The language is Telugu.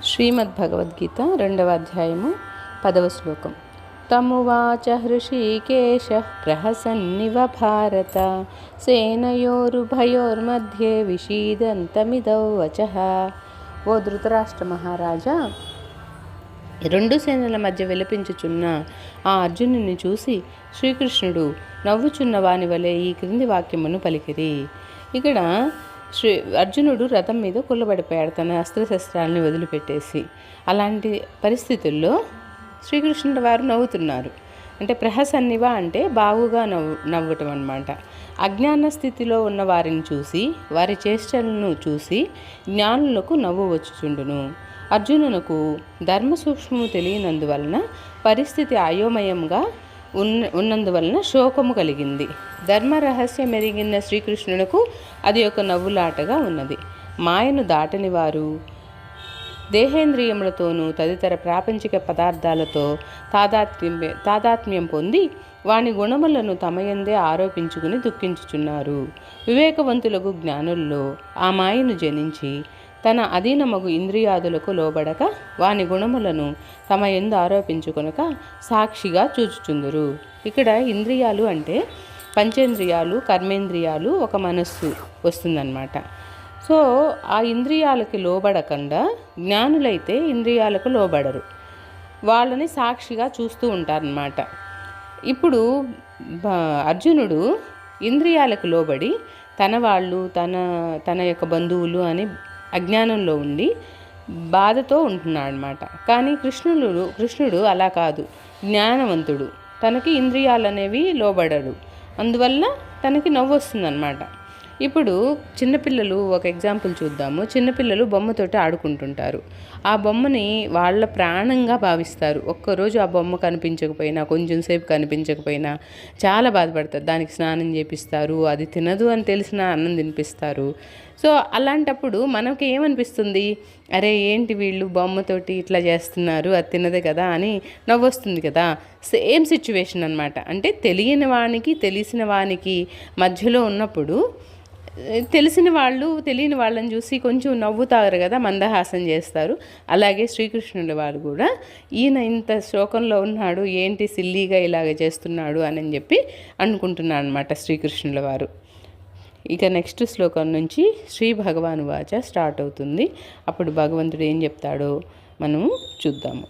శ్రీమద్భగవద్గీత 2వ అధ్యాయము 10వ శ్లోకం. తమువాచ హృషీకేశ ప్రహసన్నివ భారత సేనయోరుభయోర్మధ్యే విషీదంతమిదౌ వచః. ఓ ధృతరాష్ట్ర మహారాజా, రెండు సేనల మధ్య విలపించుచున్న ఆ అర్జునుని చూసి శ్రీకృష్ణుడు నవ్వుచున్న వాని వలె ఈ క్రింది వాక్యమును పలికిరి. ఇక్కడ అర్జునుడు రథం మీద కుల్లబడిపోయాడు, తన అస్త్రశస్త్రాలని వదిలిపెట్టేసి. అలాంటి పరిస్థితుల్లో శ్రీకృష్ణుడు వారు నవ్వుతున్నారు. అంటే ప్రహసన్నివ అంటే బాగుగా నవ్వటం అన్నమాట. అజ్ఞాన స్థితిలో ఉన్న వారిని చూసి, వారి చేష్టలను చూసి జ్ఞానులకు నవ్వు వచ్చుచుండును. అర్జునునకు ధర్మ సూక్ష్మము తెలియనందువలన పరిస్థితి అయోమయంగా ఉన్నందువలన శోకము కలిగింది. ధర్మ రహస్యం ఎరిగిన శ్రీకృష్ణునకు అది ఒక నవ్వులాటగా ఉన్నది. మాయను దాటని వారు దేహేంద్రియములతోనూ తదితర ప్రాపంచిక పదార్థాలతో తాదాత్మ్యం పొంది వాని గుణములను తమయందే ఆరోపించుకుని దుఃఖించుచున్నారు. వివేకవంతులకు జ్ఞానుల్లో ఆ మాయను జనించి తన అధీనమగు ఇంద్రియాదులకు లోబడక వాని గుణములను తమ యందు ఆరోపించుకొనక సాక్షిగా చూచుచుందురు. ఇక్కడ ఇంద్రియాలు అంటే పంచేంద్రియాలు, కర్మేంద్రియాలు, ఒక మనస్సు వస్తుందన్నమాట. సో ఆ ఇంద్రియాలకి లోబడకుండా జ్ఞానులైతే ఇంద్రియాలకు లోబడరు, వాళ్ళని సాక్షిగా చూస్తూ ఉంటారన్నమాట. ఇప్పుడు అర్జునుడు ఇంద్రియాలకు లోబడి తన వాళ్ళు తన యొక్క బంధువులు అని అజ్ఞానంలో ఉండి బాధతో ఉంటున్నాడు అన్నమాట. కానీ కృష్ణుడు అలా కాదు, జ్ఞానవంతుడు. తనకి ఇంద్రియాలు అనేవి లోబడడు, అందువల్ల తనకి నవ్వు వస్తుందన్నమాట. ఇప్పుడు చిన్నపిల్లలు ఒక ఎగ్జాంపుల్ చూద్దాము. చిన్నపిల్లలు బొమ్మతోటి ఆడుకుంటుంటారు. ఆ బొమ్మని వాళ్ళ ప్రాణంగా భావిస్తారు. ఒక్కరోజు ఆ బొమ్మ కనిపించకపోయినా, కొంచెం సేపు కనిపించకపోయినా చాలా బాధపడతారు. దానికి స్నానం చేపిస్తారు, అది తినదు అని తెలిసిన అన్నం తినిపిస్తారు. సో అలాంటప్పుడు మనకి ఏమనిపిస్తుంది, అరే ఏంటి వీళ్ళు బొమ్మతోటి ఇట్లా చేస్తున్నారు, అది తినదే కదా అని నవ్వొస్తుంది కదా. సేమ్ సిచ్యువేషన్ అనమాట. అంటే తెలియని వానికి తెలిసిన వానికి మధ్యలో ఉన్నప్పుడు తెలిసిన వాళ్ళు తెలియని వాళ్ళని చూసి కొంచెం నవ్వుతారు కదా, మందహాసం చేస్తారు. అలాగే శ్రీకృష్ణుల వారు కూడా ఈయన ఇంత శోకంలో ఉన్నాడు, ఏంటి సిల్లీగా ఇలాగ చేస్తున్నాడు అని చెప్పి అనుకుంటున్నాడు అనమాట శ్రీకృష్ణుల వారు. ఇక నెక్స్ట్ శ్లోకం నుంచి శ్రీ భగవాను వాచ స్టార్ట్ అవుతుంది. అప్పుడు భగవంతుడు ఏం చెప్తాడో మనము చూద్దాము.